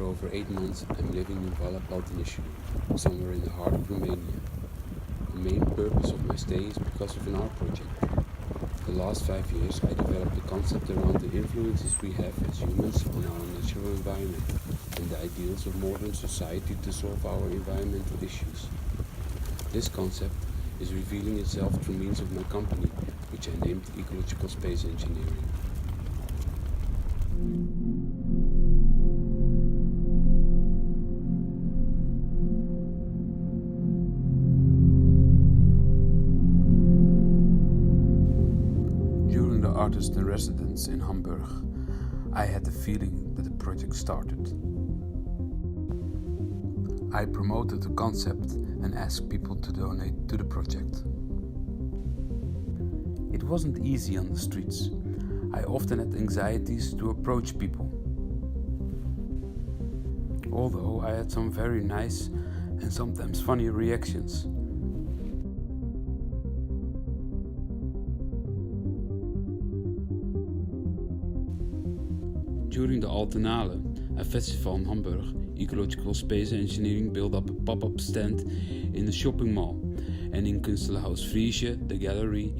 over 8 months, I'm living in Valea Plătinișoara, somewhere in the heart of Romania. The main purpose of my stay is because of an art project. The last 5 years, I developed the concept around the influences we have as humans on our natural environment and the ideals of modern society to solve our environmental issues. This concept is revealing itself through means of my company, which I named Ecological Space Engineering. During the artist in residence in Hamburg, I had the feeling that the project started. I promoted the concept and asked people to donate to the project. It wasn't easy on the streets. I often had anxieties to approach people. Although I had some very nice and sometimes funny reactions. During the Altenale, a festival in Hamburg, Ecological Space Engineering built up a pop-up stand in the shopping mall, and in Kunsthaus Friesje, the gallery,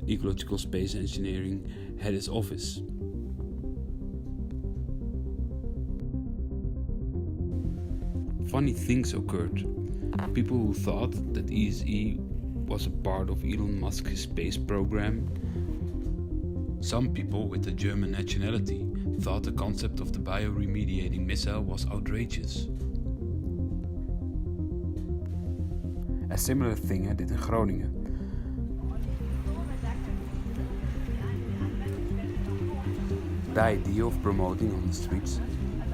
Ecological Space Engineering had its office. Funny things occurred. People who thought that E.S.E. was a part of Elon Musk's space program. Some people with a German nationality thought the concept of the Bioremediating Missile was outrageous. A similar thing I did in Groningen. The idea of promoting on the streets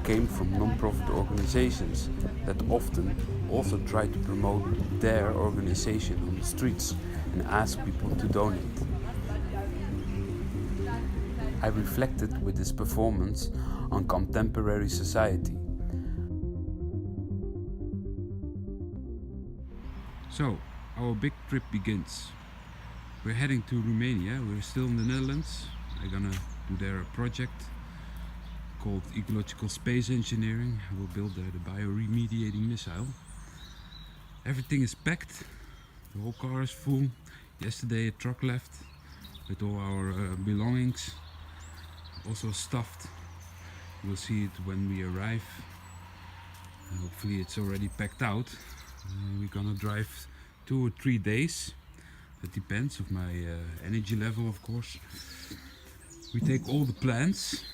came from non-profit organizations that often also try to promote their organization on the streets and ask people to donate. I reflected with this performance on contemporary society. So, our big trip begins. We're heading to Romania. We're still in the Netherlands. I'm gonna do there a project called Ecological Space Engineering. We'll build the Bioremediating Missile. Everything is packed. The whole car is full. Yesterday a truck left with all our belongings. Also stuffed. We'll see it when we arrive. Hopefully it's already packed out. We're gonna drive 2 or 3 days. That depends of my energy level, of course. We take all the plans.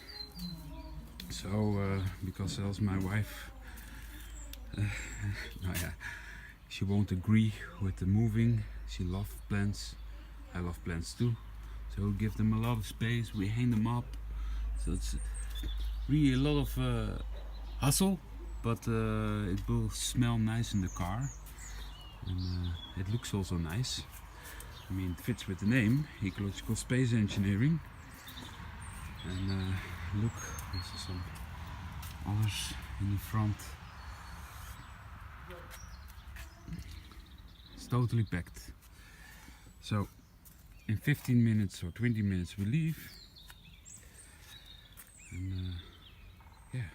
So, because else my wife, she won't agree with the moving. She loves plants. I love plants too. So we give them a lot of space. We hang them up. So it's really a lot of hustle, but it will smell nice in the car, and it looks also nice. I mean, it fits with the name, Ecological Space Engineering. And look, there's some others in the front. It's totally packed. So in 15 minutes or 20 minutes we leave. And yeah,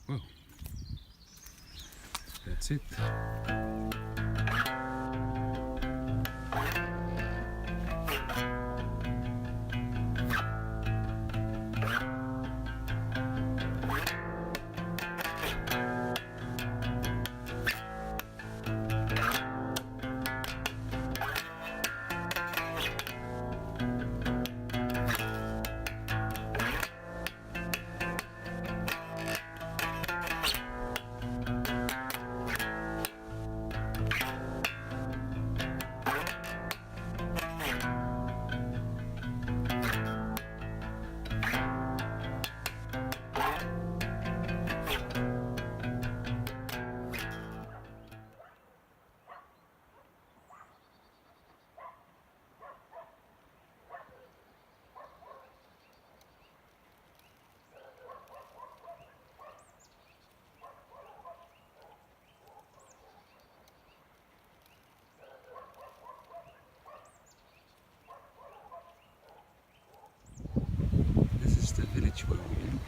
well, that's it. The village where we're in.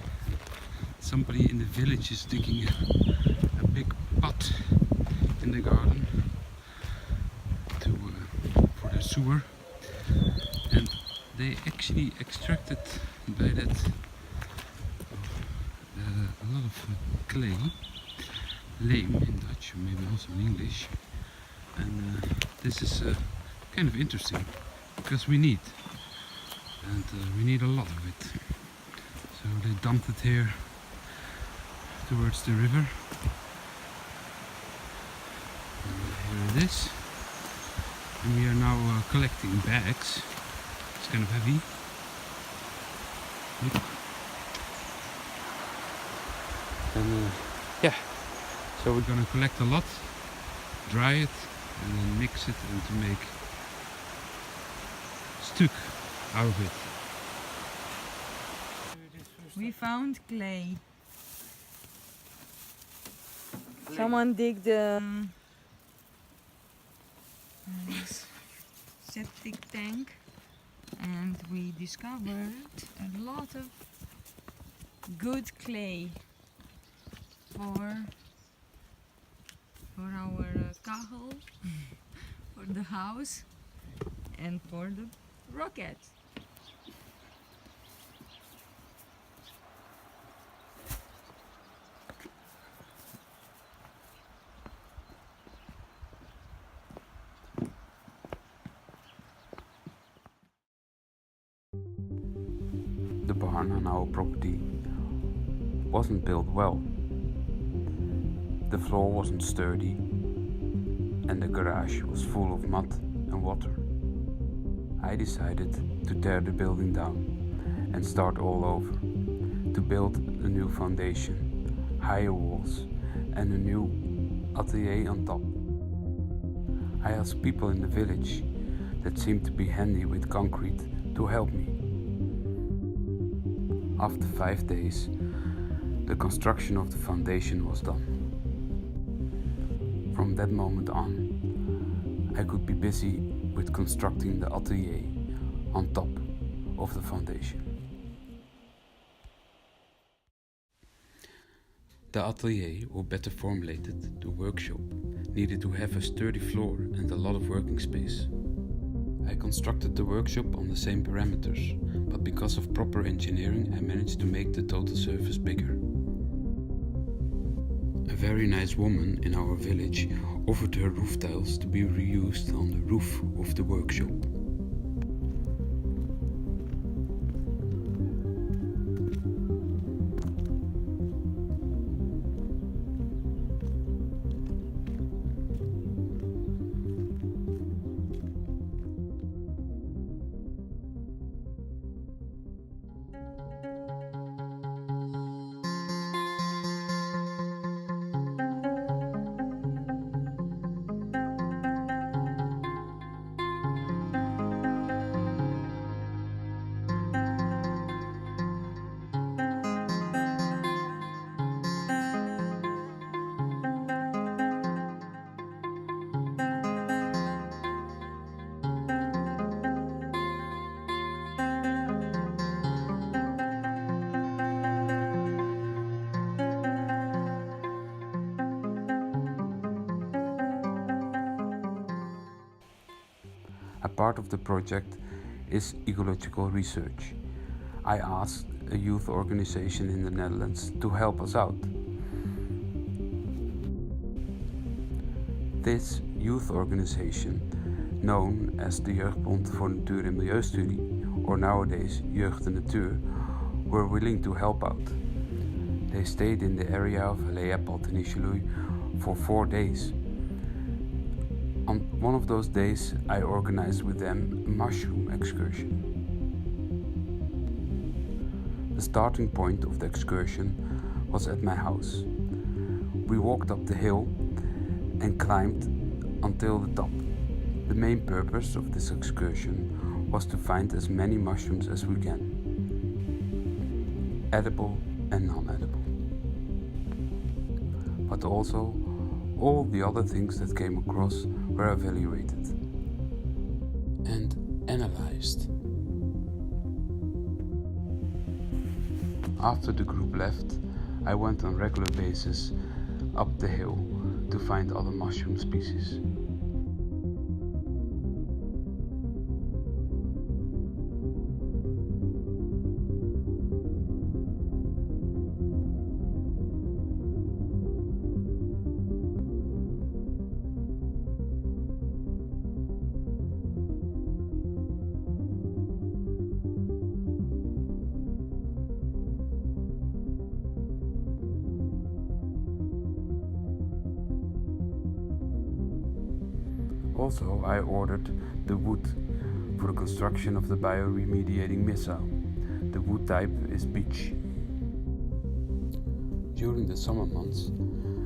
Somebody in the village is digging a big pot in the garden for the sewer, and they actually extracted by that a lot of clay, leem in Dutch, maybe also in English, and this is kind of interesting because we need a lot of it. So they dumped it here towards the river. And here it is. And we are now collecting bags. It's kind of heavy. Look. And yeah, so we're gonna collect a lot, dry it, and then mix it and to make stuk out of it. We found clay. Someone digged the septic tank, and we discovered a lot of good clay for our kachel, for the house, and for the rocket. The barn on our property wasn't built well. The floor wasn't sturdy, and the garage was full of mud and water. I decided to tear the building down and start all over, to build a new foundation, higher walls, and a new atelier on top. I asked people in the village that seemed to be handy with concrete to help me. After 5 days, the construction of the foundation was done. From that moment on, I could be busy with constructing the atelier on top of the foundation. The atelier, or better formulated, the workshop, needed to have a sturdy floor and a lot of working space. I constructed the workshop on the same parameters, but because of proper engineering I managed to make the total surface bigger. A very nice woman in our village offered her roof tiles to be reused on the roof of the workshop. A part of the project is Ecological Research. I asked a youth organization in the Netherlands to help us out. This youth organization, known as the Jeugdbond voor Natuur en Milieustudie, or nowadays Jeugd en Natuur, were willing to help out. They stayed in the area of Leopold and Ishiloui for 4 days. On one of those days, I organized with them a mushroom excursion. The starting point of the excursion was at my house. We walked up the hill and climbed until the top. The main purpose of this excursion was to find as many mushrooms as we can, edible and non-edible, but also all the other things that came across were evaluated and analyzed. After the group left, I went on regular basis up the hill to find other mushroom species. Also, I ordered the wood for the construction of the Bioremediating Missile. The wood type is beech. During the summer months,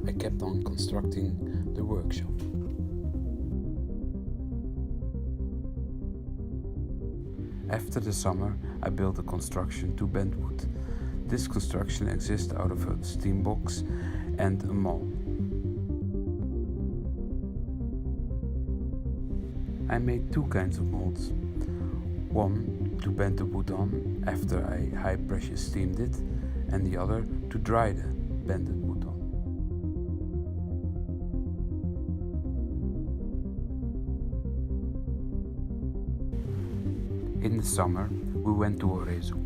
I kept on constructing the workshop. After the summer, I built a construction to bend wood. This construction exists out of a steam box and a mold. I made two kinds of molds. One to bend the wood on after I high pressure steamed it, and the other to dry the bended wood on. In the summer, we went to Orezu.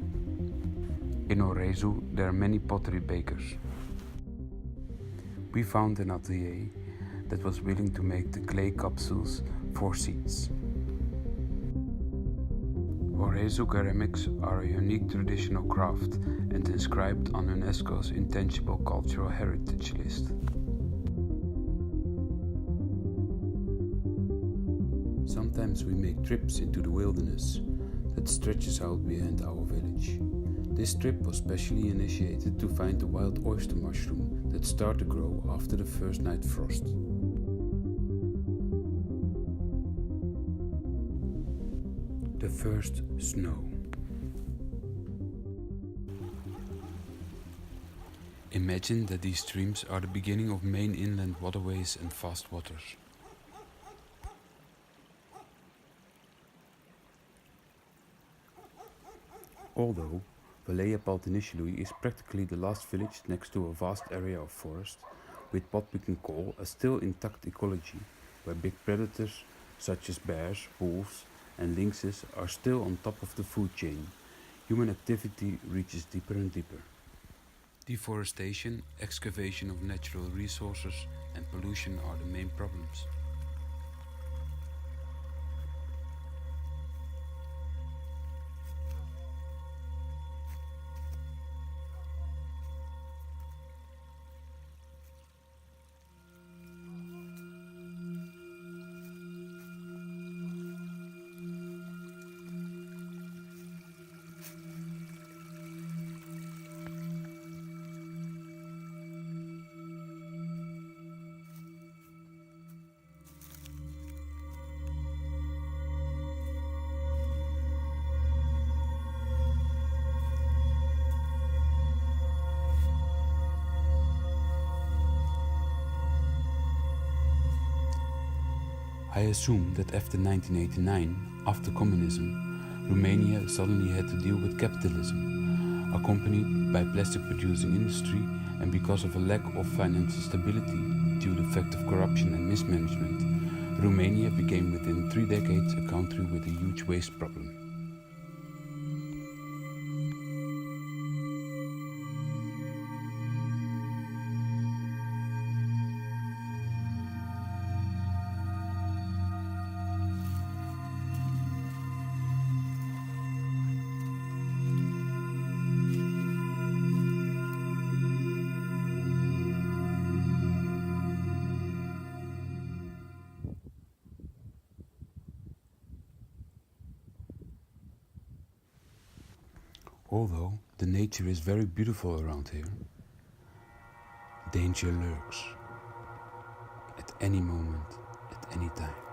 In Orezu, there are many pottery bakers. We found an atelier that was willing to make the clay capsules for seeds. Orezu ceramics are a unique traditional craft and inscribed on UNESCO's Intangible Cultural Heritage list. Sometimes we make trips into the wilderness that stretches out behind our village. This trip was specially initiated to find the wild oyster mushroom that start to grow after the first night frost. The first snow. Imagine that these streams are the beginning of main inland waterways and fast waters. Although Valea Paltinișului is practically the last village next to a vast area of forest, with what we can call a still intact ecology, where big predators such as bears, wolves, and lynxes are still on top of the food chain, human activity reaches deeper and deeper. Deforestation, excavation of natural resources, and pollution are the main problems. I assume that after 1989, after communism, Romania suddenly had to deal with capitalism, accompanied by plastic producing industry, and because of a lack of financial stability due to the fact of corruption and mismanagement, Romania became within 3 decades a country with a huge waste problem. Although the nature is very beautiful around here, danger lurks at any moment, at any time.